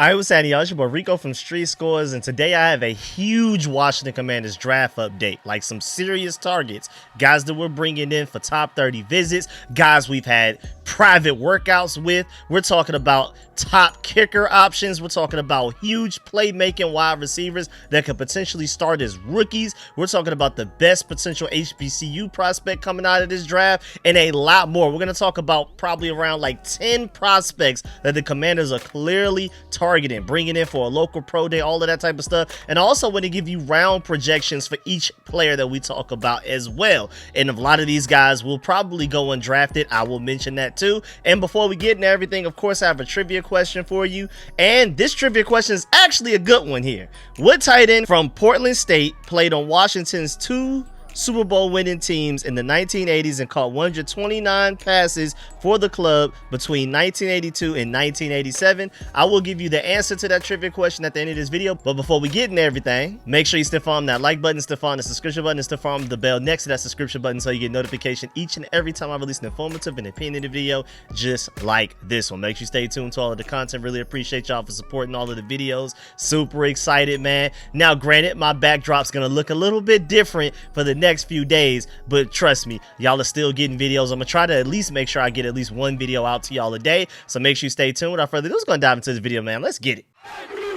I was saying, y'all, it's your boy Rico from StreetScores, and today I have a huge Washington Commanders draft update. Like some serious targets, guys that we're bringing in for top 30 visits, guys we've had private workouts with. We're talking about top kicker options. We're talking about huge playmaking wide receivers that could potentially start as rookies. We're talking about the best potential HBCU prospect coming out of this draft, and a lot more. We're going to talk about probably around like 10 prospects that the Commanders are clearly targeting, bringing in for a local pro day, all of that type of stuff. And also want to give you round projections for each player that we talk about as well. And a lot of these guys will probably go undrafted. I will mention that too. And before we get into everything, of course, I have a trivia question for you. And this trivia question is actually a good one here. What tight end from Portland State played on Washington's two Super Bowl winning teams in the 1980s and caught 129 passes for the club between 1982 and 1987? I will give you the answer to that trivia question at the end of this video. But before we get into everything, make sure you stiff arm that like button, stiff arm the subscription button, and stiff arm the bell next to that subscription button so you get notification each and every time I release an informative and opinionated video just like this one. Make sure you stay tuned to all of the content. Really appreciate y'all for supporting all of the videos. Super excited, man. Now, granted, my backdrop's gonna look a little bit different for the next few days, but trust me, y'all are still getting videos. I'm gonna try to at least make sure I get at least one video out to y'all a day, so make sure you stay tuned. Without further ado, let's go and dive into this video, man. Let's get it.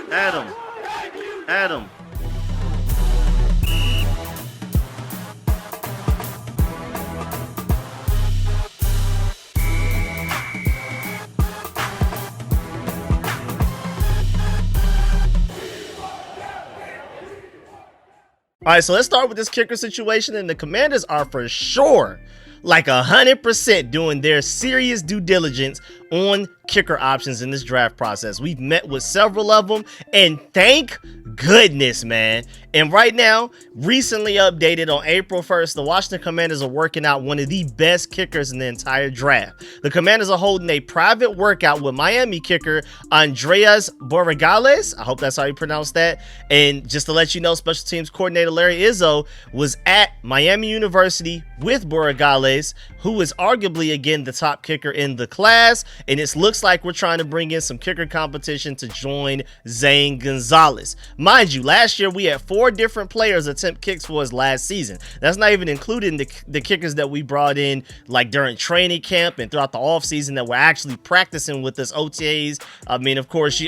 Adam. All right, so let's start with this kicker situation, and the Commanders are for sure like 100% doing their serious due diligence on kicker options in this draft process. We've met with several of them, and thank goodness, man. And right now, recently updated on April 1st, the Washington Commanders are working out one of the best kickers in the entire draft. The Commanders are holding a private workout with Miami kicker Andreas Borregales. I hope that's how you pronounce that. And just to let you know, special teams coordinator Larry Izzo was at Miami University with Borregales, who is arguably, again, the top kicker in the class. And it looks like we're trying to bring in some kicker competition to join Zane Gonzalez. Mind you, last year we had 4 different players attempt kicks for us last season. That's not even including the kickers that we brought in like during training camp and throughout the offseason that were actually practicing with us OTAs. I mean, of course,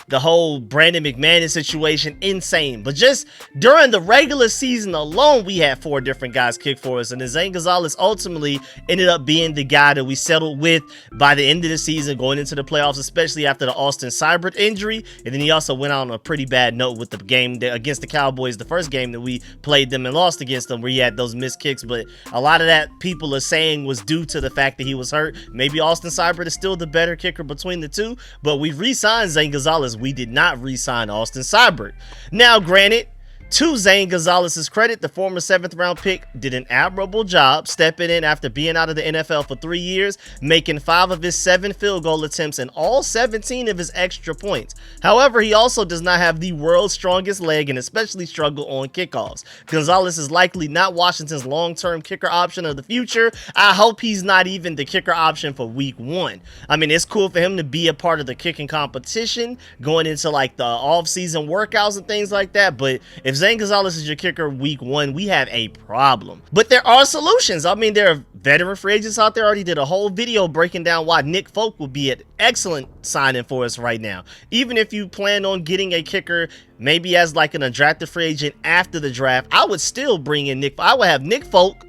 the whole Brandon McManus situation, insane. But just during the regular season alone, we had 4 different guys kick for us. And then Zane Gonzalez ultimately ended up being the guy that we settled with by the end of the season, going into the playoffs, especially after the Austin Seibert injury. And then he also went out on a pretty bad note with the game against the Cowboys, the first game that we played them and lost against them, where he had those missed kicks. But a lot of that people are saying was due to the fact that he was hurt. Maybe Austin Seibert is still the better kicker between the two, but we re-signed Zane Gonzalez. We did not re-sign Austin Seibert. Now, granted, to Zane Gonzalez's credit, the former 7th round pick did an admirable job stepping in after being out of the NFL for 3 years, making 5 of his 7 field goal attempts and all 17 of his extra points. However, he also does not have the world's strongest leg and especially struggle on kickoffs. Gonzalez is likely not Washington's long-term kicker option of the future. I hope he's not even the kicker option for week 1. I mean, it's cool for him to be a part of the kicking competition going into like the off-season workouts and things like that, but if Zane Gonzalez is your kicker week 1, we have a problem. But there are solutions. I mean, there are veteran free agents out there. Already did a whole video breaking down why Nick Folk would be an excellent signing for us right now. Even if you plan on getting a kicker maybe as like an undrafted free agent after the draft, I would still bring in I would have Nick Folk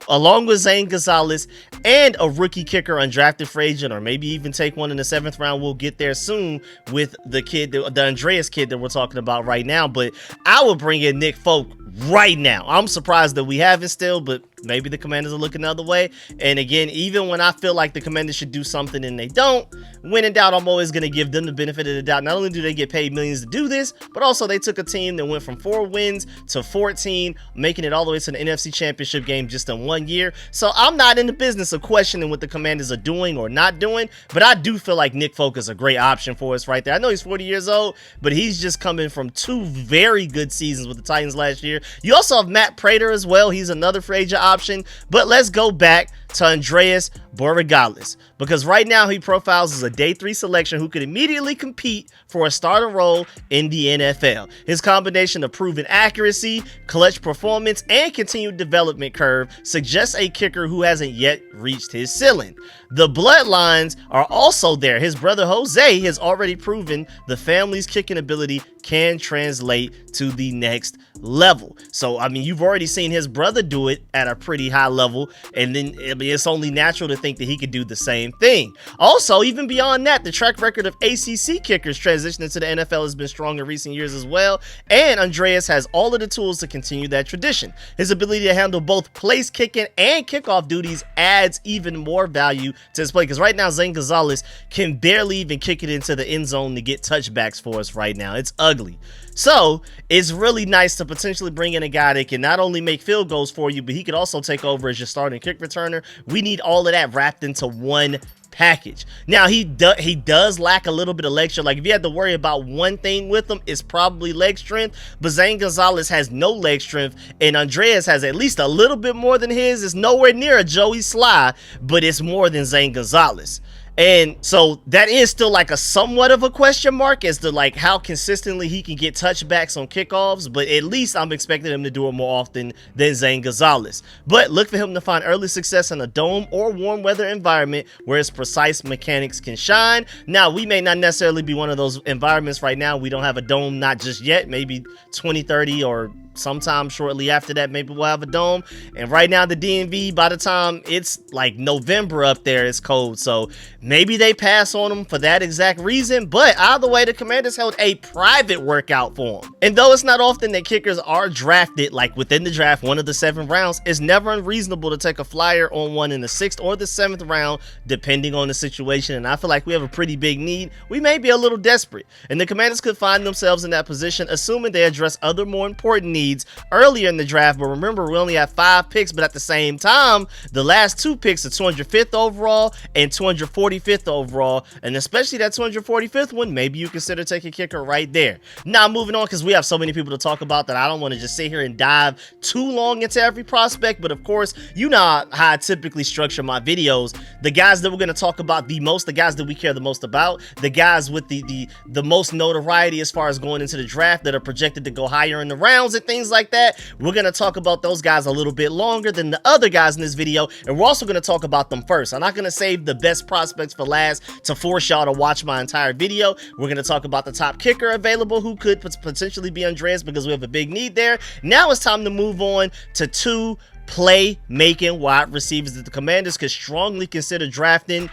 along with Zane Gonzalez and a rookie kicker, undrafted free agent, or maybe even take one in the 7th round. We'll get there soon with the kid, the Andreas kid that we're talking about right now. But I would bring in Nick Folk right now. I'm surprised that we haven't still, but maybe the Commanders are looking the other way. And again, even when I feel like the Commanders should do something and they don't, when in doubt, I'm always going to give them the benefit of the doubt. Not only do they get paid millions to do this, but also they took a team that went from 4 wins to 14, making it all the way to the NFC Championship game just in 1 year. So I'm not in the business of questioning what the Commanders are doing or not doing, but I do feel like Nick Folk is a great option for us right there. I know he's 40 years old, but he's just coming from 2 very good seasons with the Titans last year. You also have Matt Prater as well. He's another free agent option, but let's go back to Andreas Borregales, because right now he profiles as a day 3 selection who could immediately compete for a starter role in the NFL. His combination of proven accuracy, clutch performance, and continued development curve suggests a kicker who hasn't yet reached his ceiling. The bloodlines are also there. His brother Jose has already proven the family's kicking ability can translate to the next level. So, I mean, you've already seen his brother do it at a pretty high level, and then it's only natural to think that he could do the same thing. Also, even beyond that, the track record of ACC kickers transitioning to the NFL has been strong in recent years as well, and Andreas has all of the tools to continue that tradition. His ability to handle both place kicking and kickoff duties adds even more value to his play, because right now Zane Gonzalez can barely even kick it into the end zone to get touchbacks for us right now. It's ugly. So it's really nice to potentially bring in a guy that can not only make field goals for you, but he could also take over as your starting kick returner. We need all of that wrapped into one package. Now, he does lack a little bit of leg strength. Like, if you had to worry about one thing with him, it's probably leg strength. But Zane Gonzalez has no leg strength, and Andreas has at least a little bit more than his. It's nowhere near a Joey Sly, but it's more than Zane Gonzalez. And so that is still like a somewhat of a question mark as to like how consistently he can get touchbacks on kickoffs, but at least I'm expecting him to do it more often than Zane Gonzalez. But look for him to find early success in a dome or warm weather environment where his precise mechanics can shine. Now, we may not necessarily be one of those environments right now. We don't have a dome, not just yet, maybe 2030 or sometime shortly after that, maybe we'll have a dome. And right now, the DMV, by the time it's like November up there, it's cold. So maybe they pass on him for that exact reason. But either way, the Commanders held a private workout for him. And though it's not often that kickers are drafted, like within the draft, one of the 7 rounds, it's never unreasonable to take a flyer on one in the 6th or the 7th round, depending on the situation. And I feel like we have a pretty big need. We may be a little desperate, and the Commanders could find themselves in that position, assuming they address other more important needs earlier in the draft. But remember, we only have 5 picks, but at the same time, the last 2 picks are 205th overall and 245th overall, and especially that 245th one, maybe you consider taking a kicker right there. Now, moving on, because we have so many people to talk about that I don't want to just sit here and dive too long into every prospect. But of course, you know how I typically structure my videos. The guys that we're going to talk about the most, the guys that we care the most about, the guys with the most notoriety as far as going into the draft that are projected to go higher in the rounds and things like that, we're going to talk about those guys a little bit longer than the other guys in this video, and we're also going to talk about them first. I'm not going to save the best prospects for last to force y'all to watch my entire video. We're going to talk about the top kicker available who could potentially be Andreas, because we have a big need there. Now it's time to move on to 2 playmaking wide receivers that the Commanders could strongly consider drafting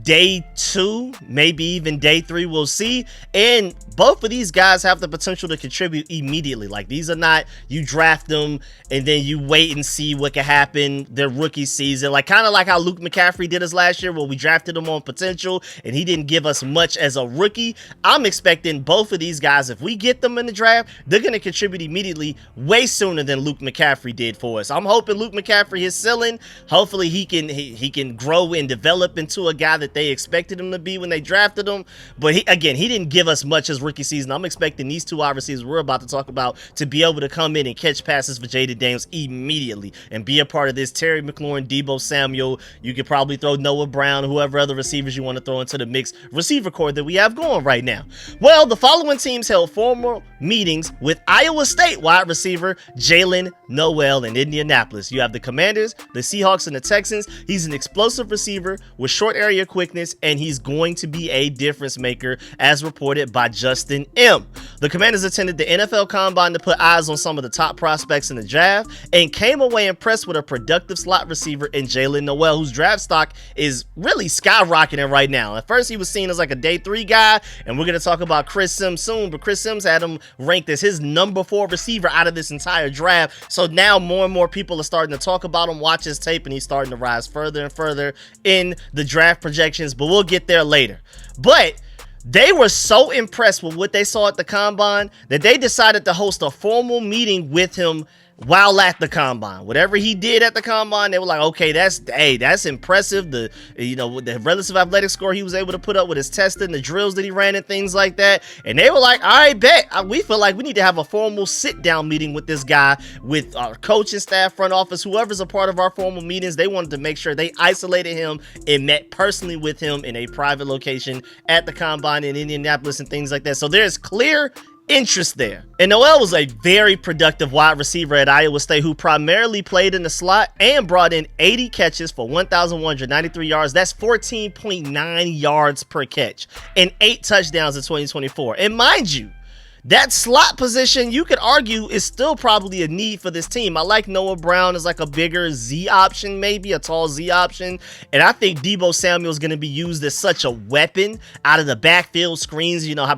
day 2, maybe even day 3, we'll see. And both of these guys have the potential to contribute immediately. Like, these are not you draft them and then you wait and see what can happen their rookie season, like kind of like how Luke McCaffrey did us last year, where we drafted him on potential and he didn't give us much as a rookie. I'm expecting both of these guys, if we get them in the draft, they're going to contribute immediately, way sooner than Luke McCaffrey did for us. I'm hoping Luke McCaffrey is ceiling. Hopefully he can grow and develop into a guy that they expected him to be when they drafted him. But he didn't give us much as rookie season. I'm expecting these 2 wide receivers we're about to talk about to be able to come in and catch passes for Jaden Daniels immediately and be a part of this. Terry McLaurin, Deebo Samuel, you could probably throw Noah Brown, whoever other receivers you want to throw into the mix receiver core that we have going right now. Well, the following teams held formal meetings with Iowa State wide receiver Jalen Noel in Indianapolis. You have the Commanders, the Seahawks, and the Texans. He's an explosive receiver with short area quickness, and he's going to be a difference maker, as reported by Justin M. The Commanders attended the NFL Combine to put eyes on some of the top prospects in the draft and came away impressed with a productive slot receiver in Jalen Noel, whose draft stock is really skyrocketing right now. At first, he was seen as like a day 3 guy, and we're going to talk about Chris Sims soon, but Chris Sims had him ranked as his number 4 receiver out of this entire draft. So now more and more people are starting to talk about him, watch his tape, and he's starting to rise further and further in the draft projections, but we'll get there later. But they were so impressed with what they saw at the Combine that they decided to host a formal meeting with him while at the combine. Whatever he did at the combine, they were like, okay, that's impressive. The relative athletic score he was able to put up with his testing, the drills that he ran and things like that. And they were like, all right, bet. We feel like we need to have a formal sit down meeting with this guy, with our coaching staff, front office, whoever's a part of our formal meetings. They wanted to make sure they isolated him and met personally with him in a private location at the combine in Indianapolis and things like that. So there's clear interest there. And Noel was a very productive wide receiver at Iowa State who primarily played in the slot and brought in 80 catches for 1,193 yards. That's 14.9 yards per catch and 8 touchdowns in 2024. And mind you, that slot position, you could argue, is still probably a need for this team. I like Noah Brown as like a bigger Z option, maybe a tall Z option. And I think Deebo Samuel is going to be used as such a weapon out of the backfield screens. You know, how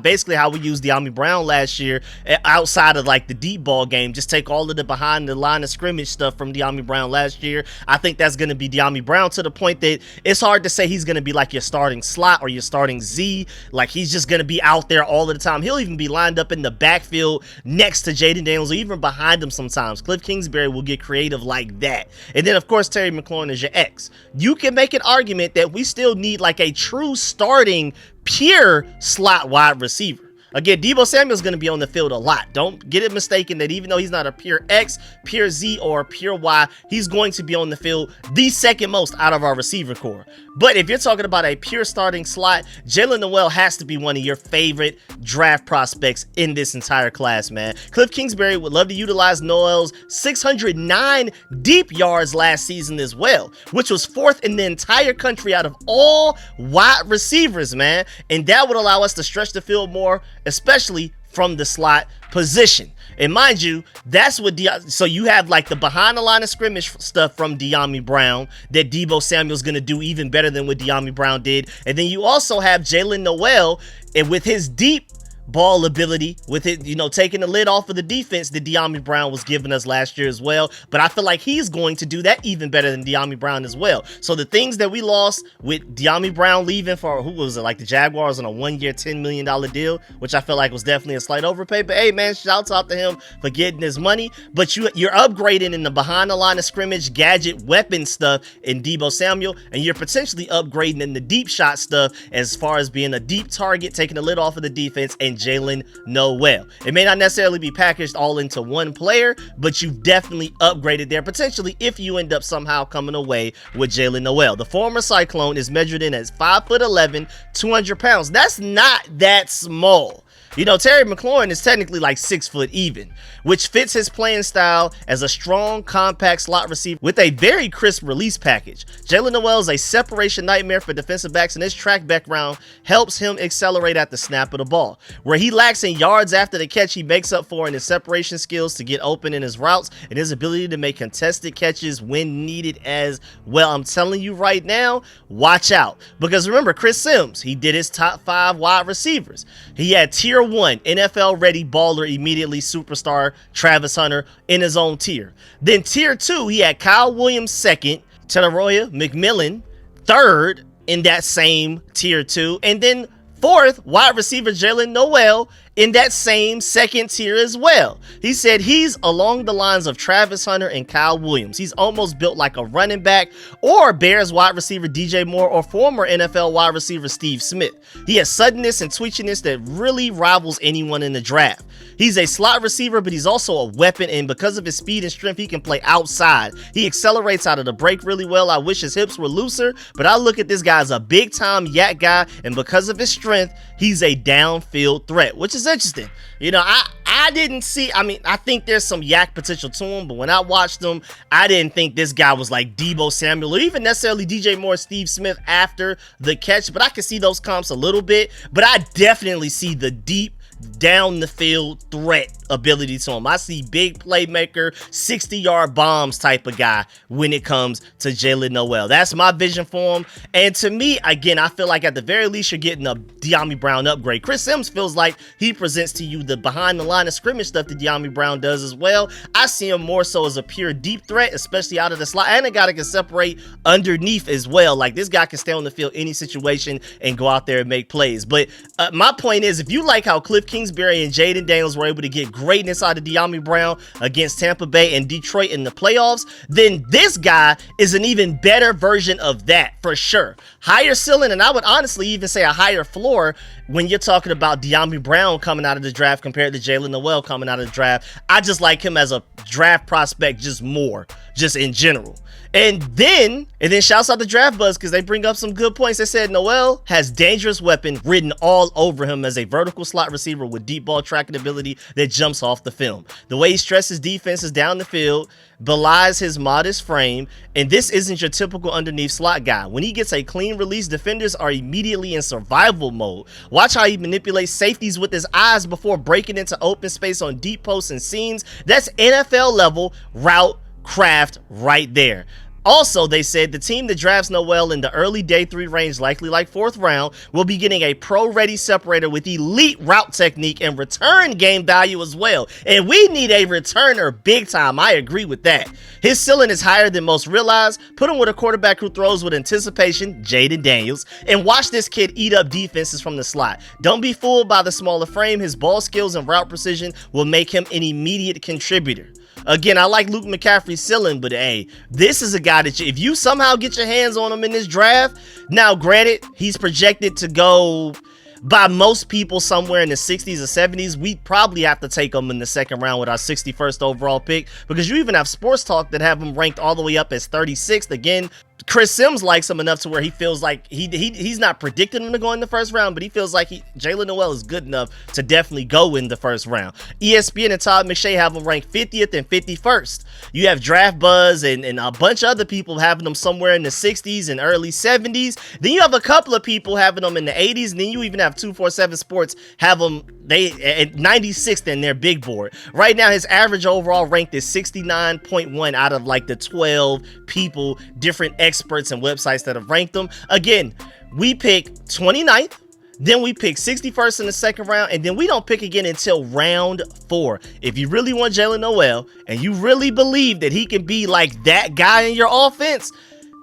we used De'Ami Brown last year outside of like the deep ball game. Just take all of the behind the line of scrimmage stuff from De'Ami Brown last year. I think that's going to be De'Ami Brown to the point that it's hard to say he's going to be like your starting slot or your starting Z. Like he's just going to be out there all of the time. He'll even be lined up in the backfield next to Jaden Daniels or even behind him sometimes. Cliff Kingsbury will get creative like that. And then of course Terry McLaurin is your X. You can make an argument that we still need like a true starting pure slot wide receiver. Again, Deebo Samuel's going to be on the field a lot. Don't get it mistaken that even though he's not a pure X, pure Z, or pure Y, he's going to be on the field the second most out of our receiver core. But if you're talking about a pure starting slot, Jalen Noel has to be one of your favorite draft prospects in this entire class, man. Cliff Kingsbury would love to utilize Noel's 609 deep yards last season as well, which was 4th in the entire country out of all wide receivers, man. And that would allow us to stretch the field more, especially from the slot position. And mind you, that's what so you have like the behind the line of scrimmage stuff from De'Ami Brown that Deebo Samuel's going to do even better than what De'Ami Brown did. And then you also have Jalen Noel, and with his deep ball ability, with it, taking the lid off of the defense that De'Ami Brown was giving us last year as well. But I feel like he's going to do that even better than De'Ami Brown as well. So the things that we lost with De'Ami Brown leaving for, who was it, like the Jaguars on a 1-year, $10 million deal, which I feel like was definitely a slight overpay. But hey, man, shouts out to him for getting his money. But you're upgrading in the behind the line of scrimmage, gadget, weapon stuff in Deebo Samuel, and you're potentially upgrading in the deep shot stuff as far as being a deep target, taking the lid off of the defense, and Jalen Noel. It may not necessarily be packaged all into one player, but you've definitely upgraded there potentially if you end up somehow coming away with Jalen Noel. The former Cyclone is measured in as 5'11", 200 pounds. That's not that small. Terry McLaurin is technically like 6 foot even, which fits his playing style as a strong, compact slot receiver with a very crisp release package. Jalen Noel is a separation nightmare for defensive backs, and his track background helps him accelerate at the snap of the ball. Where he lacks in yards after the catch, he makes up for in his separation skills to get open in his routes and his ability to make contested catches when needed as well. I'm telling you right now, watch out. Because remember, Chris Sims, he did his top 5 wide receivers. He had tier 1 NFL ready baller immediately superstar Travis Hunter in his own tier. Then tier 2, he had Kyle Williams 2nd, Tenaroya McMillan 3rd in that same tier 2, and then 4th, wide receiver Jalen Noel in that same 2nd tier as well. He said he's along the lines of Travis Hunter and Kyle Williams. He's almost built like a running back or Bears wide receiver DJ Moore or former NFL wide receiver Steve Smith. He has suddenness and twitchiness that really rivals anyone in the draft. He's a slot receiver, but he's also a weapon, and because of his speed and strength, he can play outside. He accelerates out of the break really well. I wish his hips were looser, but I look at this guy as a big-time yak guy, and because of his strength, he's a downfield threat, which is interesting. I didn't see, I think there's some yak potential to him, but when I watched him, I didn't think this guy was like Deebo Samuel or even necessarily DJ Moore, Steve Smith after the catch, but I can see those comps a little bit, but I definitely see the deep down the field threat ability to him. I see big playmaker, 60-yard bombs type of guy when it comes to Jalen Noel. That's my vision for him. And to me, again, I feel like at the very least you're getting a De'Ami Brown upgrade. Chris Sims feels like he presents to you the behind the line of scrimmage stuff that De'Ami Brown does as well. I see him more so as a pure deep threat, especially out of the slot, and a guy that can separate underneath as well. Like this guy can stay on the field any situation and go out there and make plays. But my point is, if you like how Cliff Kingsbury and Jaden Daniels were able to get greatness out of De'Ami Brown against Tampa Bay and Detroit in the playoffs, then this guy is an even better version of that for sure. Higher ceiling, and I would honestly even say a higher floor when you're talking about De'Ami Brown coming out of the draft compared to Jaylen Noel coming out of the draft. I just like him as a draft prospect just more, just in general. And then shouts out to Draft Buzz because they bring up some good points. They said Noel has dangerous weapon written all over him as a vertical slot receiver with deep ball tracking ability that jumps off the film. The way he stresses defenses down the field belies his modest frame, and this isn't your typical underneath slot guy. When he gets a clean release, defenders are immediately in survival mode. Watch how he manipulates safeties with his eyes before breaking into open space on deep posts and seams. That's NFL level route craft right there. Also, they said the team that drafts Noel in the early day 3 range, likely like 4th round, will be getting a pro-ready separator with elite route technique and return game value as well. And we need a returner big time. I agree with that. His ceiling is higher than most realize. Put him with a quarterback who throws with anticipation, Jaden Daniels, and watch this kid eat up defenses from the slot. Don't be fooled by the smaller frame. His ball skills and route precision will make him an immediate contributor. Again, I like Luke McCaffrey's ceiling, but hey, this is a guy that if you somehow get your hands on him in this draft, now granted, he's projected to go by most people somewhere in the 60s or 70s. We probably have to take him in the 2nd round with our 61st overall pick, because you even have Sports Talk that have him ranked all the way up as 36th. Again, Chris Sims likes him enough to where he feels like he's not predicting him to go in the 1st round, but he feels like Jaylen Noel is good enough to definitely go in the 1st round. ESPN and Todd McShay have him ranked 50th and 51st. You have Draft Buzz and a bunch of other people having them somewhere in the 60s and early 70s. Then you have a couple of people having them in the 80s, and then you even have 247 Sports have them at 96th in their big board. Right now, his average overall ranked is 69.1 out of like the 12 people, different experts and websites that have ranked them. Again, we pick 29th, then we pick 61st in the 2nd round, and then we don't pick again until round 4. If you really want Jaylen Noel and you really believe that he can be like that guy in your offense,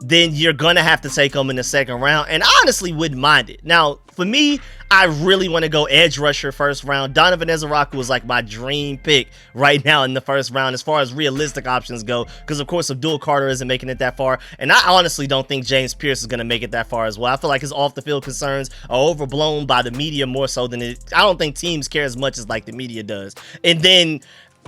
then you're gonna have to take him in the 2nd round, and I honestly wouldn't mind it. Now, for me, I really want to go edge rusher 1st round. Donovan Ezeraku is like my dream pick right now in the 1st round as far as realistic options go, because of course Abdul Carter isn't making it that far, and I honestly don't think James Pierce is going to make it that far as well. I feel like his off the field concerns are overblown by the media more so than I don't think teams care as much as like the media does. And then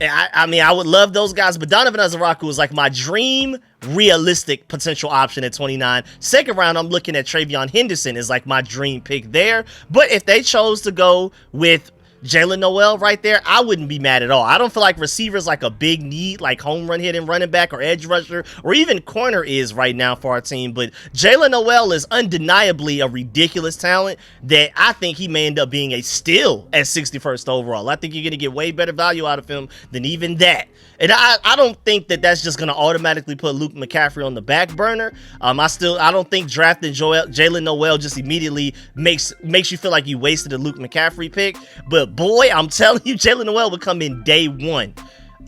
I mean, I would love those guys, but Donovan Ezeraku is like my dream realistic potential option at 29. 2nd round, I'm looking at Travion Henderson is like my dream pick there. But if they chose to go with Jaylen Noel right there, I wouldn't be mad at all. I don't feel like receivers like a big need, like home run hitting running back or edge rusher or even corner is right now for our team. But Jaylen Noel is undeniably a ridiculous talent that I think he may end up being a steal at 61st overall. I think you're going to get way better value out of him than even that. And I don't think that that's just going to automatically put Luke McCaffrey on the back burner. I don't think drafting Jaylen Noel just immediately makes you feel like you wasted a Luke McCaffrey pick. But boy, I'm telling you, Jaylen Noel would come in day 1.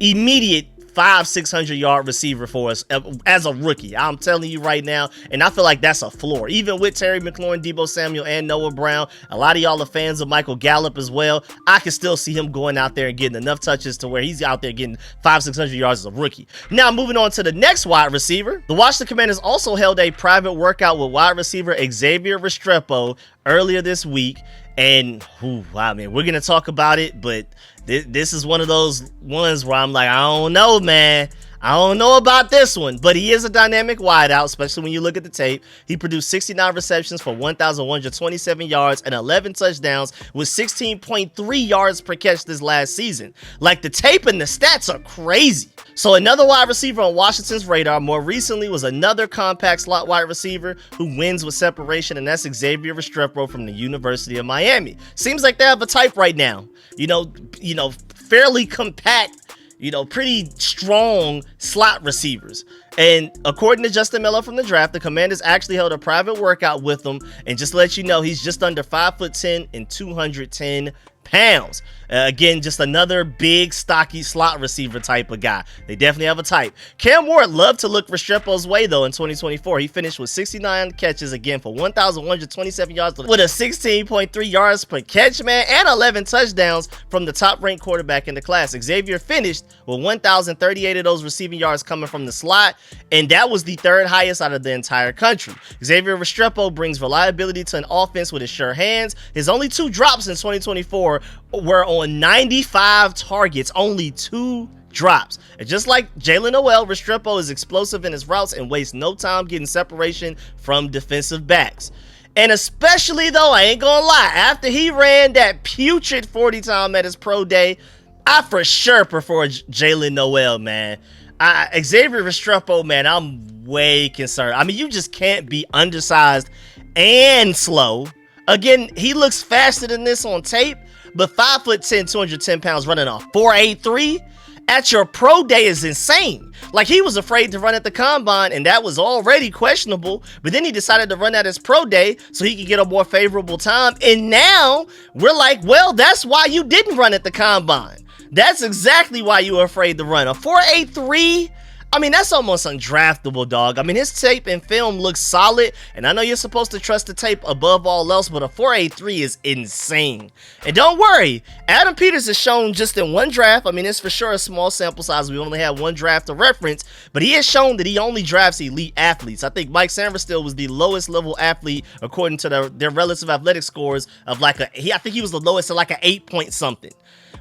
Immediate 500-600 yard receiver for us as a rookie. I'm telling you right now, and I feel like that's a floor. Even with Terry McLaurin, Deebo Samuel, and Noah Brown, a lot of y'all are fans of Michael Gallup as well. I can still see him going out there and getting enough touches to where he's out there getting 500-600 yards as a rookie. Now, moving on to the next wide receiver. The Washington Commanders also held a private workout with wide receiver Xavier Restrepo earlier this week. And, wow, man, we're going to talk about it, but this is one of those ones where I'm like, I don't know, man. I don't know about this one, but he is a dynamic wideout, especially when you look at the tape. He produced 69 receptions for 1,127 yards and 11 touchdowns with 16.3 yards per catch this last season. Like, the tape and the stats are crazy. So another wide receiver on Washington's radar more recently was another compact slot wide receiver who wins with separation, and that's Xavier Restrepo from the University of Miami. Seems like they have a type right now. You know, fairly compact, pretty strong slot receivers. And according to Justin Miller from the draft, the Commanders actually held a private workout with him. And just to let you know, he's just under 5'10" and 210 pounds. Again, just another big, stocky slot receiver type of guy. They definitely have a type. Cam Ward loved to look Restrepo's way, though, in 2024. He finished with 69 catches, again, for 1,127 yards with a 16.3 yards per catch, man, and 11 touchdowns from the top-ranked quarterback in the class. Xavier finished with 1,038 of those receiving yards coming from the slot, and that was the third highest out of the entire country. Xavier Restrepo brings reliability to an offense with his sure hands. His only 2 drops in 2024 were on 95 targets, only 2 drops. And just like Jalen Noel, Restrepo is explosive in his routes and wastes no time getting separation from defensive backs. And especially, though, I ain't gonna lie, after he ran that putrid 40 time at his pro day, I for sure prefer Jalen Noel, man. Xavier Restrepo, man, I'm way concerned. I mean, you just can't be undersized and slow. Again, he looks faster than this on tape, but 5'10", 210 pounds running a 4.83 at your pro day is insane. Like, he was afraid to run at the combine, and that was already questionable, but then he decided to run at his pro day so he could get a more favorable time, and now we're like, well, that's why you didn't run at the combine. That's exactly why you were afraid to run. A 4.83? I mean, that's almost undraftable, dog. I mean, his tape and film looks solid, and I know you're supposed to trust the tape above all else, but a 4.83 is insane. And don't worry, Adam Peters has shown just in 1 draft, I mean, it's for sure a small sample size, we only have 1 draft to reference, but he has shown that he only drafts elite athletes. I think Mike Samverstill was the lowest level athlete according to their relative athletic scores of like I think he was the lowest at like an 8 point something.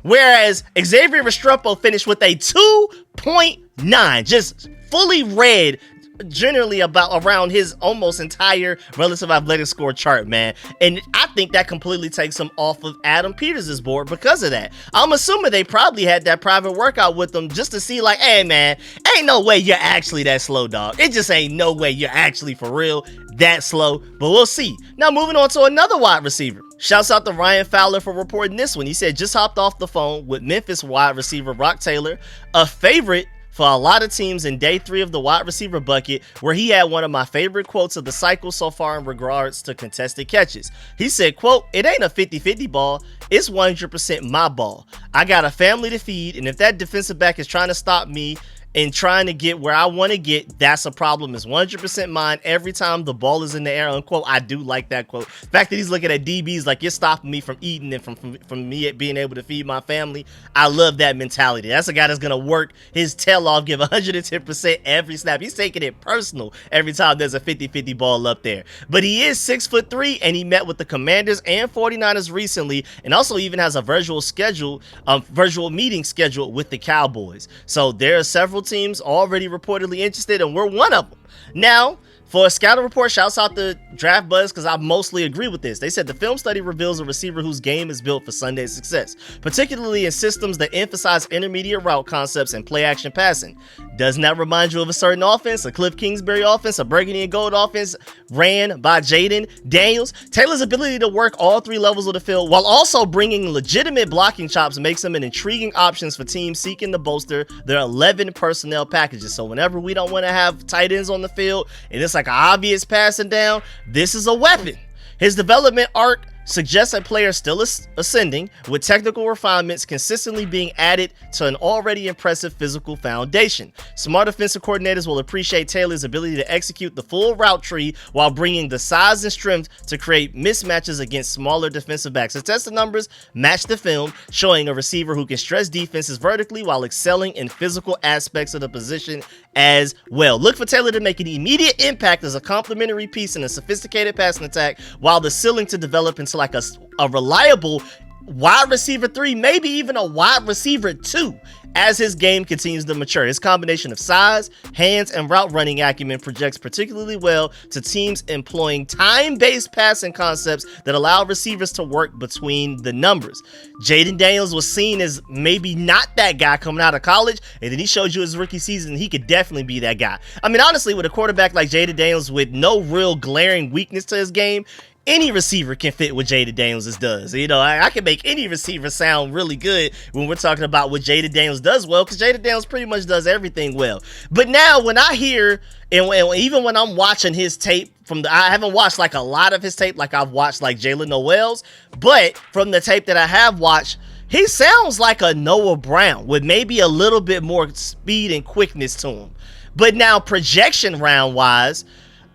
Whereas Xavier Restrepo finished with a 2.9, just fully red, generally around his almost entire relative athletic score chart, man. And I think that completely takes him off of Adam Peters' board because of that. I'm assuming they probably had that private workout with them just to see like, hey man, ain't no way you're actually that slow, dog. It just ain't no way you're actually for real that slow, but we'll see. Now moving on to another wide receiver. Shouts out to Ryan Fowler for reporting this one. He said, just hopped off the phone with Memphis wide receiver Rock Taylor, a favorite for a lot of teams in day 3 of the wide receiver bucket, where he had one of my favorite quotes of the cycle so far in regards to contested catches. He said, quote, "It ain't a 50-50 ball, it's 100% my ball. I got a family to feed, and if that defensive back is trying to stop me and trying to get where I want to get, that's a problem. It's 100% mine every time the ball is in the air," unquote. I do like that quote. The fact that he's looking at DBs like, you're stopping me from eating and from me being able to feed my family. I love that mentality. That's a guy that's going to work his tail off, give 110% every snap. He's taking it personal every time there's a 50-50 ball up there. But he is 6'3", and he met with the Commanders and 49ers recently, and also even has a virtual meeting scheduled with the Cowboys. So there are several teams already reportedly interested, and we're one of them. Now, for a scouting report, shouts out to Draft Buzz, because I mostly agree with this. They said the film study reveals a receiver whose game is built for Sunday success, particularly in systems that emphasize intermediate route concepts and play action passing. Doesn't that remind you of a certain offense, a Cliff Kingsbury offense, a burgundy and gold offense ran by Jaden Daniels? Taylor's ability to work all 3 levels of the field while also bringing legitimate blocking chops makes him an intriguing option for teams seeking to bolster their 11 personnel packages. So whenever we don't want to have tight ends on the field and it's like an obvious passing down, this is a weapon. His development arc suggests a player still ascending, with technical refinements consistently being added to an already impressive physical foundation. Smart offensive coordinators will appreciate Taylor's ability to execute the full route tree while bringing the size and strength to create mismatches against smaller defensive backs. The tested numbers match the film, showing a receiver who can stretch defenses vertically while excelling in physical aspects of the position as well. Look for Taylor to make an immediate impact as a complementary piece in a sophisticated passing attack, while the ceiling to develop into like a reliable wide receiver 3, maybe even a wide receiver 2, as his game continues to mature. His combination of size, hands, and route running acumen projects particularly well to teams employing time-based passing concepts that allow receivers to work between the numbers. Jaden Daniels was seen as maybe not that guy coming out of college, and then he showed you his rookie season he could definitely be that guy. I mean, honestly, with a quarterback like Jaden Daniels with no real glaring weakness to his game, any receiver can fit what Jaden Daniels does. You know, I can make any receiver sound really good when we're talking about what Jaden Daniels does well, because Jaden Daniels pretty much does everything well. But now when I hear, and even when I'm watching his tape I haven't watched like a lot of his tape like I've watched like Jalen Noel's, but from the tape that I have watched, he sounds like a Noah Brown with maybe a little bit more speed and quickness to him. But now projection round wise,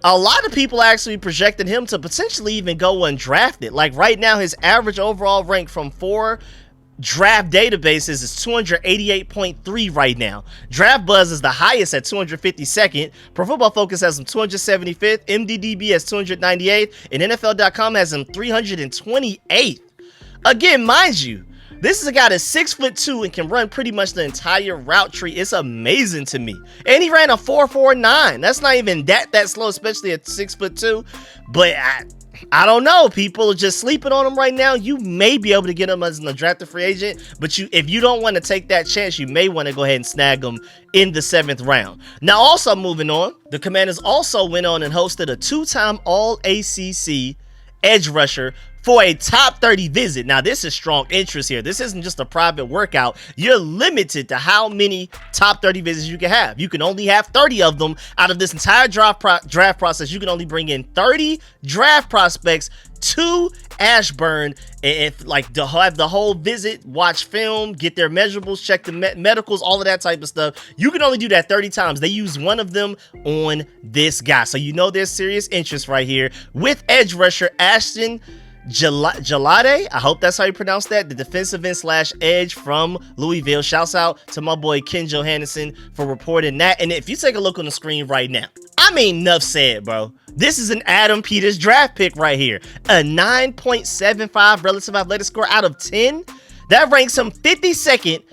a lot of people actually projected him to potentially even go undrafted. Like right now, his average overall rank from 4 draft databases is 288.3 right now. Draft Buzz is the highest at 252nd. Pro Football Focus has him 275th. MDDB has 298th. And NFL.com has him 328th. Again, mind you, this is a guy that's 6'2" and can run pretty much the entire route tree. It's amazing to me. And he ran a 4.49. That's not even that slow, especially at 6'2". But I don't know. People are just sleeping on him right now. You may be able to get him as an undrafted free agent, but if you don't want to take that chance, you may want to go ahead and snag him in the 7th round. Now, also moving on, the Commanders also went on and hosted a 2-time All-ACC edge rusher for a top 30 visit. Now, this is strong interest here. This isn't just a private workout. You're limited to how many top 30 visits you can have. You can only have 30 of them out of this entire draft process. You can only bring in 30 draft prospects to Ashburn, and to have the whole visit, watch film, get their measurables, check the medicals, all of that type of stuff. You can only do that 30 times. They use one of them on this guy. So you know there's serious interest right here with edge rusher Ashton Jalade, I hope that's how you pronounce that, the defensive end / edge from Louisville. Shouts out to my boy Ken Johannesson for reporting that. And if you take a look on the screen right now, I mean, enough said, bro. This is an Adam Peters draft pick right here. A 9.75 relative athletic score out of 10. That ranks him 52nd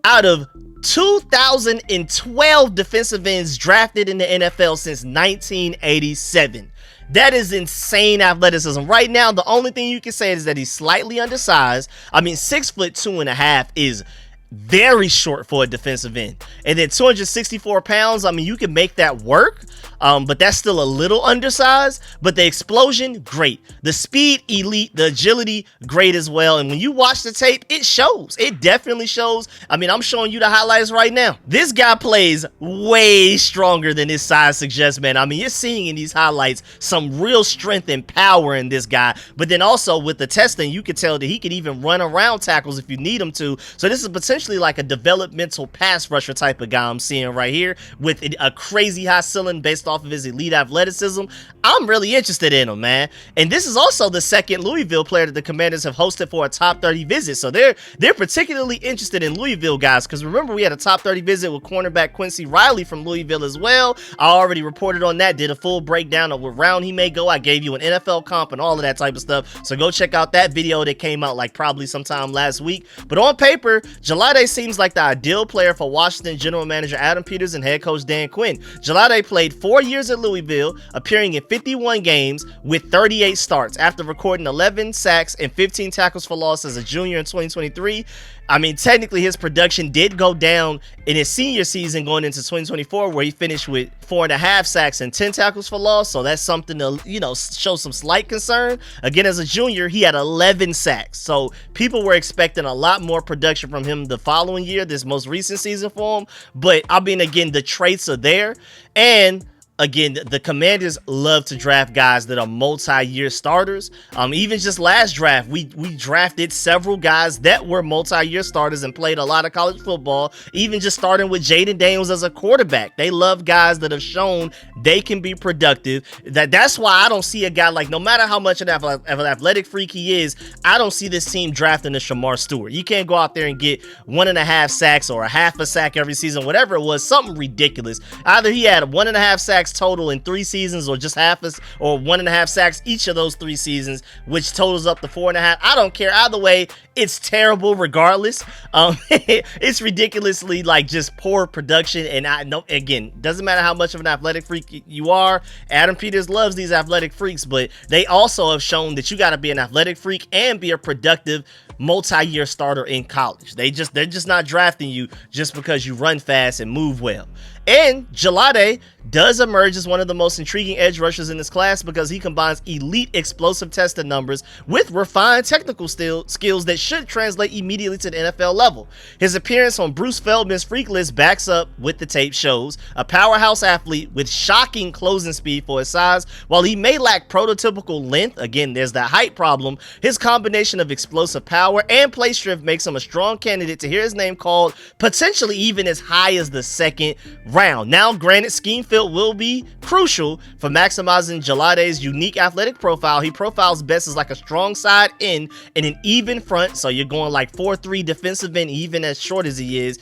out of 2,012 defensive ends drafted in the NFL since 1987. That is insane athleticism. Right now, the only thing you can say is that he's slightly undersized. I mean, 6'2.5" is very short for a defensive end. And then 264 pounds, I mean, you can make that work, but that's still a little undersized. But the explosion, great. The speed, elite. The agility, great as well. And when you watch the tape, it shows. It definitely shows. I mean, I'm showing you the highlights right now. This guy plays way stronger than his size suggests, man. I mean, you're seeing in these highlights some real strength and power in this guy. But then also with the testing, you can tell that he can even run around tackles if you need him to. So this is potentially like a developmental pass rusher type of guy I'm seeing right here with a crazy high ceiling based off of his elite athleticism. I'm really interested in him, man. And this is also the second Louisville player that the Commanders have hosted for a top 30 visit. So they're particularly interested in Louisville guys, because remember, we had a top 30 visit with cornerback Quincy Riley from Louisville as well. I already reported on that, did a full breakdown of what round he may go. I gave you an NFL comp and all of that type of stuff. So go check out that video that came out like probably sometime last week. But on paper, Jalade seems like the ideal player for Washington general manager Adam Peters and head coach Dan Quinn. Jalade played 4 years at Louisville, appearing in 51 games with 38 starts after recording 11 sacks and 15 tackles for loss as a junior in 2023. I mean, technically his production did go down in his senior season going into 2024, where he finished with 4.5 sacks and 10 tackles for loss. So that's something to, show some slight concern. Again, as a junior, he had 11 sacks. So people were expecting a lot more production from him the following year, this most recent season for him. But I mean, again, the traits are there. And again, the Commanders love to draft guys that are multi-year starters. Even just last draft, we drafted several guys that were multi-year starters and played a lot of college football, even just starting with Jaden Daniels as a quarterback. They love guys that have shown they can be productive. That's why I don't see a guy like, no matter how much of an athletic freak he is, I don't see this team drafting a Shamar Stewart. You can't go out there and get 1.5 sacks or a half a sack every season, whatever it was, something ridiculous. Either he had 1.5 sacks total in 3 seasons, or just or 1.5 sacks each of those 3 seasons, which totals up to 4.5. I don't care either way. It's terrible regardless. It's ridiculously just poor production. And I know, again, doesn't matter how much of an athletic freak you are. Adam Peters loves these athletic freaks, but they also have shown that you got to be an athletic freak and be a productive multi-year starter in college. They're just not drafting you just because you run fast and move well. And Jalade does emerge as one of the most intriguing edge rushers in this class because he combines elite explosive testing numbers with refined technical skills that should translate immediately to the NFL level. His appearance on Bruce Feldman's Freak List backs up what the tape shows: a powerhouse athlete with shocking closing speed for his size. While he may lack prototypical length, again, there's that height problem, his combination of explosive power and play strength makes him a strong candidate to hear his name called potentially even as high as the second round. Now, granted, scheme fit will be crucial for maximizing Jalade's unique athletic profile. He profiles best as like a strong side end and an even front, so you're going like 4-3 defensive end, even as short as he is,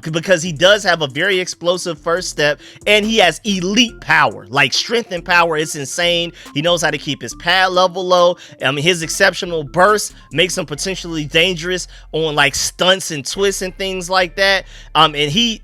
because he does have a very explosive first step, and he has elite power, like strength and power. It's insane. He knows how to keep his pad level low. His exceptional burst makes him potentially dangerous on like stunts and twists and things like that. And he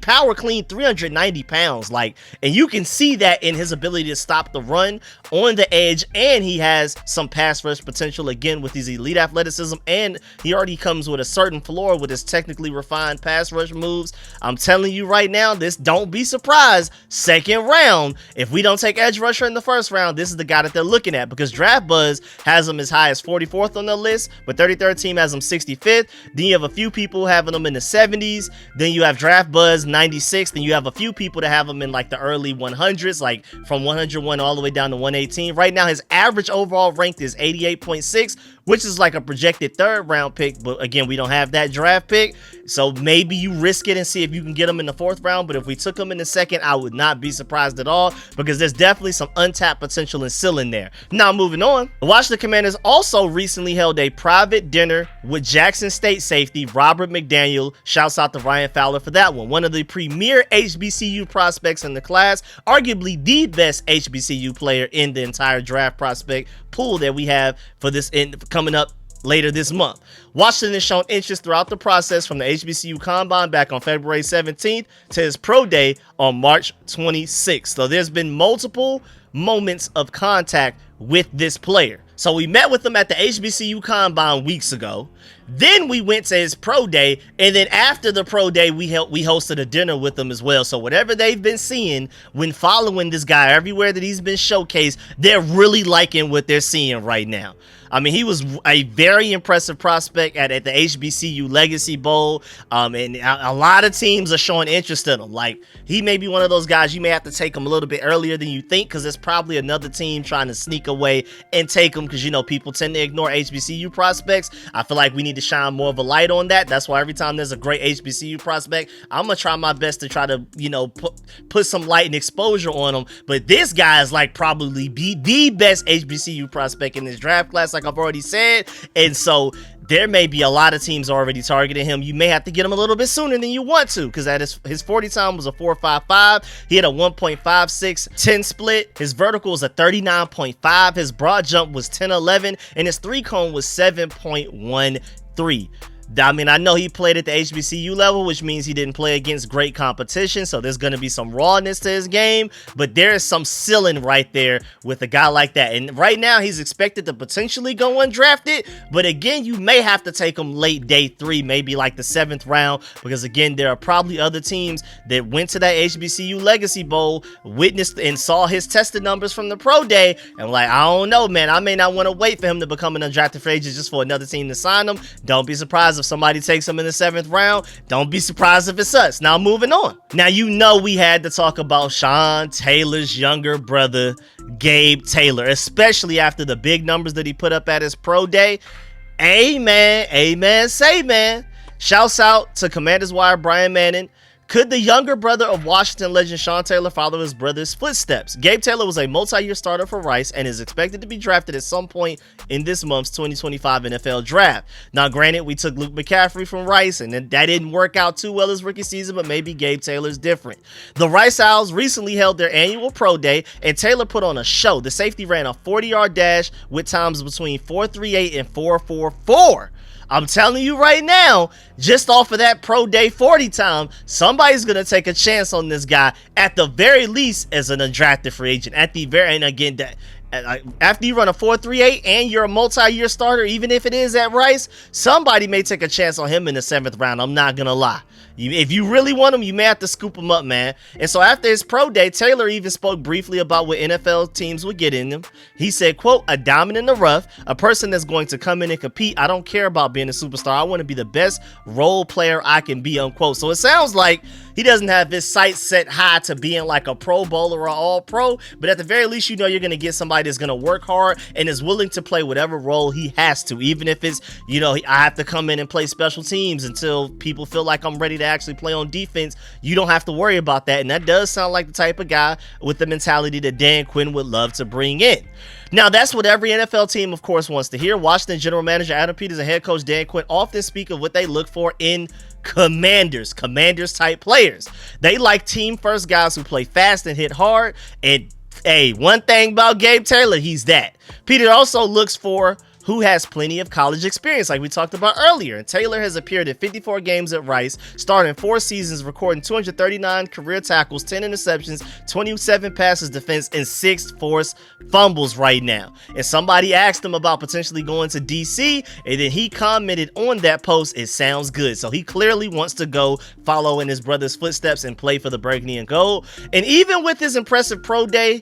power clean 390 pounds, like, and you can see that in his ability to stop the run on the edge, and he has some pass rush potential again with his elite athleticism, and he already comes with a certain floor with his technically refined pass rush moves. I'm telling you right now, don't be surprised, second round, if we don't take edge rusher in the first round, this is the guy that they're looking at, because Draft Buzz has him as high as 44th on the list, but 33rd team has him 65th. Then you have a few people having him in the 70s. Then you have Draft Buzz 96th. Then you have a few people that have him in like the early 100s, like from 101 all the way down to 118. Right now, his average overall ranked is 88.6, which is like a projected third round pick, but again, we don't have that draft pick, so maybe you risk it and see if you can get him in the fourth round. But if we took him in the second, I would not be surprised at all, because there's definitely some untapped potential and ceiling there. Now, moving on, the Washington Commanders also recently held a private dinner with Jackson State safety Robert McDaniel. Shouts out to Ryan Fowler for that one of the premier HBCU prospects in the class, arguably the best HBCU player in the entire draft prospect pool that we have for this coming up later this month. Washington has shown interest throughout the process, from the HBCU Combine back on February 17th to his pro day on March 26th. So there's been multiple moments of contact with this player. So we met with him at the HBCU Combine weeks ago. Then we went to his pro day, and then after the pro day, we hosted a dinner with him as well. So whatever they've been seeing when following this guy everywhere that he's been showcased, they're really liking what they're seeing right now. I mean, he was a very impressive prospect at the HBCU Legacy Bowl, and a lot of teams are showing interest in him. Like, he may be one of those guys you may have to take him a little bit earlier than you think, because there's probably another team trying to sneak away and take him, because, you know, people tend to ignore HBCU prospects. I feel like we need to shine more of a light on that. That's why every time there's a great HBCU prospect, I'm going to try my best to try to, you know, put some light and exposure on him. But this guy is like probably the best HBCU prospect in this draft class, like I've already said. And so there may be a lot of teams already targeting him. You may have to get him a little bit sooner than you want to, because at his 40 time was a 4.55. He had a 1.56-10 split. His vertical was a 39.5. His broad jump was 10.11, and his three cone was 7.13. I mean, I know he played at the HBCU level, which means he didn't play against great competition, so there's going to be some rawness to his game, but there is some ceiling right there with a guy like that. And right now, he's expected to potentially go undrafted, but again, you may have to take him late day 3, maybe like the 7th round, because again, there are probably other teams that went to that HBCU Legacy Bowl, witnessed and saw his tested numbers from the pro day, and like, I don't know, man, I may not want to wait for him to become an undrafted free agent just for another team to sign him. Don't be surprised if somebody takes him in the 7th round. Don't be surprised if it's us. Now, moving on. Now, you know we had to talk about Sean Taylor's younger brother, Gabe Taylor, especially after the big numbers that he put up at his pro day. Amen, say man. Shouts out to Commanders Wire Brian Manning. Could the younger brother of Washington legend Sean Taylor follow his brother's footsteps? Gabe Taylor was a multi-year starter for Rice and is expected to be drafted at some point in this month's 2025 NFL Draft. Now, granted, we took Luke McCaffrey from Rice, and that didn't work out too well his rookie season, but maybe Gabe Taylor's different. The Rice Owls recently held their annual pro day, and Taylor put on a show. The safety ran a 40-yard dash with times between 4.38 and 4.44. I'm telling you right now, just off of that pro day 40 time, somebody's going to take a chance on this guy, at the very least as an undrafted free agent. And again, after you run a 4.38 and you're a multi-year starter, even if it is at Rice, somebody may take a chance on him in the 7th round. I'm not gonna lie. If you really want him, you may have to scoop him up, man. And so after his pro day, Taylor even spoke briefly about what NFL teams would get in him. He said, quote, "A diamond in the rough, a person that's going to come in and compete. I don't care about being a superstar. I want to be the best role player I can be," unquote. So it sounds like he doesn't have his sights set high to being like a Pro Bowler or all pro, but at the very least, you know you're going to get somebody that's going to work hard and is willing to play whatever role he has to, even if it's, you know, I have to come in and play special teams until people feel like I'm ready to actually play on defense. You don't have to worry about that. And that does sound like the type of guy with the mentality that Dan Quinn would love to bring in. Now, that's what every NFL team, of course, wants to hear. Washington general manager Adam Peters and head coach Dan Quinn often speak of what they look for in commanders type players. They like team first guys who play fast and hit hard. And hey, one thing about Gabe Taylor, he's that. Peter also looks for who has plenty of college experience, like we talked about earlier. And Taylor has appeared in 54 games at Rice, starting 4 seasons, recording 239 career tackles, 10 interceptions, 27 passes defense, and 6 forced fumbles right now. And somebody asked him about potentially going to DC, and then he commented on that post, "It sounds good." So he clearly wants to go follow in his brother's footsteps and play for the Burgundy and Gold. And even with his impressive pro day,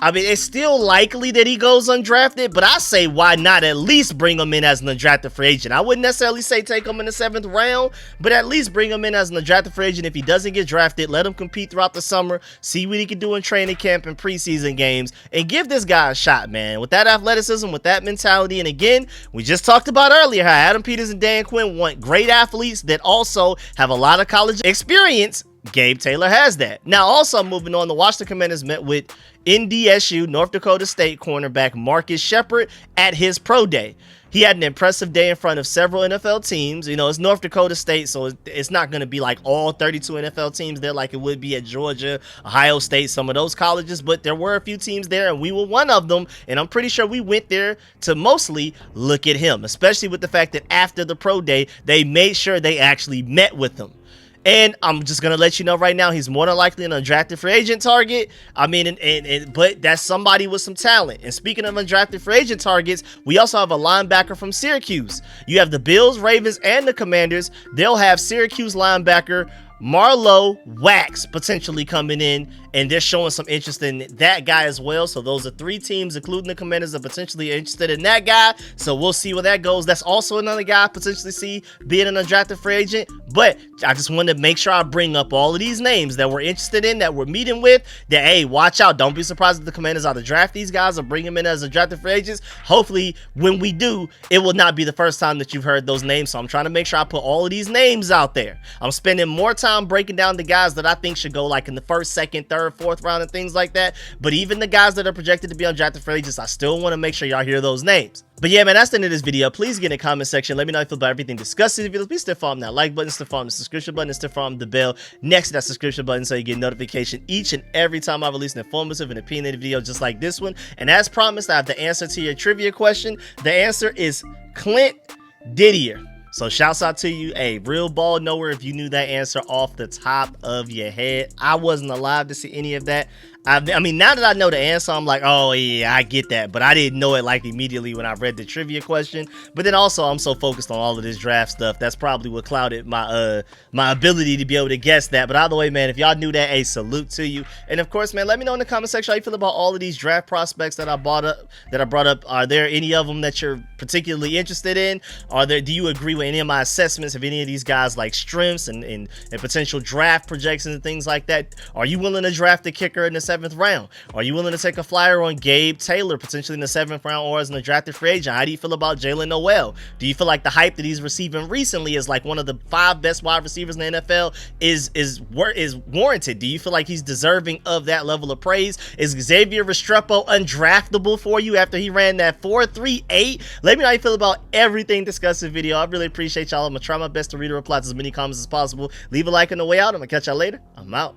I mean, it's still likely that he goes undrafted, but I say why not at least bring him in as an undrafted free agent. I wouldn't necessarily say take him in the 7th round, but at least bring him in as an undrafted free agent. If he doesn't get drafted, let him compete throughout the summer, see what he can do in training camp and preseason games, and give this guy a shot, man. With that athleticism, with that mentality, and again, we just talked about earlier how Adam Peters and Dan Quinn want great athletes that also have a lot of college experience. Gabe Taylor has that. Now, also moving on, the Washington Commanders met with NDSU, North Dakota State cornerback Marcus Shepard at his pro day. He had an impressive day in front of several NFL teams. You know, it's North Dakota State, so it's not going to be like all 32 NFL teams there like it would be at Georgia, Ohio State, some of those colleges, but there were a few teams there, and we were one of them, and I'm pretty sure we went there to mostly look at him, especially with the fact that after the pro day, they made sure they actually met with him. And I'm just going to let you know right now, he's more than likely an undrafted free agent target. I mean, but that's somebody with some talent. And speaking of undrafted free agent targets, we also have a linebacker from Syracuse. You have the Bills, Ravens, and the Commanders. They'll have Syracuse linebacker Marlowe Wax potentially coming in, and they're showing some interest in that guy as well. So those are 3 teams, including the Commanders, are potentially interested in that guy. So we'll see where that goes. That's also another guy I potentially see being an undrafted free agent. But I just wanted to make sure I bring up all of these names that we're interested in, that we're meeting with, that, hey, watch out. Don't be surprised if the Commanders either draft these guys or bring them in as undrafted free agents. Hopefully, when we do, it will not be the first time that you've heard those names. So I'm trying to make sure I put all of these names out there. I'm spending more time breaking down the guys that I think should go like in the 1st, 2nd, 3rd, 4th round and things like that. But even the guys that are projected to be undrafted free agents, I still want to make sure y'all hear those names. But yeah, man, that's the end of this video. Please get in the comment section. Let me know how you feel about everything discussed in the video. Please still follow that like button, still follow the subscription button, and still follow the bell next to that subscription button so you get notification each and every time I release an informative and opinionated video just like this one. And as promised, I have the answer to your trivia question. The answer is Clint Didier. So shouts out to you. A real ball knower if you knew that answer off the top of your head. I wasn't alive to see any of that. I mean, now that I know the answer, I'm like, oh yeah, I get that. But I didn't know it like immediately when I read the trivia question. But then also, I'm so focused on all of this draft stuff. That's probably what clouded my my ability to be able to guess that. But either way, man, if y'all knew that, a salute to you. And of course, man, let me know in the comment section how you feel about all of these draft prospects that I brought up. Are there any of them that you're particularly interested in? Do you agree with any of my assessments of any of these guys, like strengths and potential draft projections and things like that? Are you willing to draft a kicker in the 7th round? Are you willing to take a flyer on Gabe Taylor potentially in the 7th round or as an undrafted free agent? How do you feel about Jalen Noel? Do you feel like the hype that he's receiving recently is like one of the 5 best wide receivers in the NFL is warranted? Do you feel like he's deserving of that level of praise? Is Xavier Restrepo undraftable for you after he ran that 4.38? Let me know how you feel about everything discussed in the video. I really appreciate y'all. I'm gonna try my best to read and reply to as many comments as possible. Leave a like on the way out. I'm gonna catch y'all later. I'm out.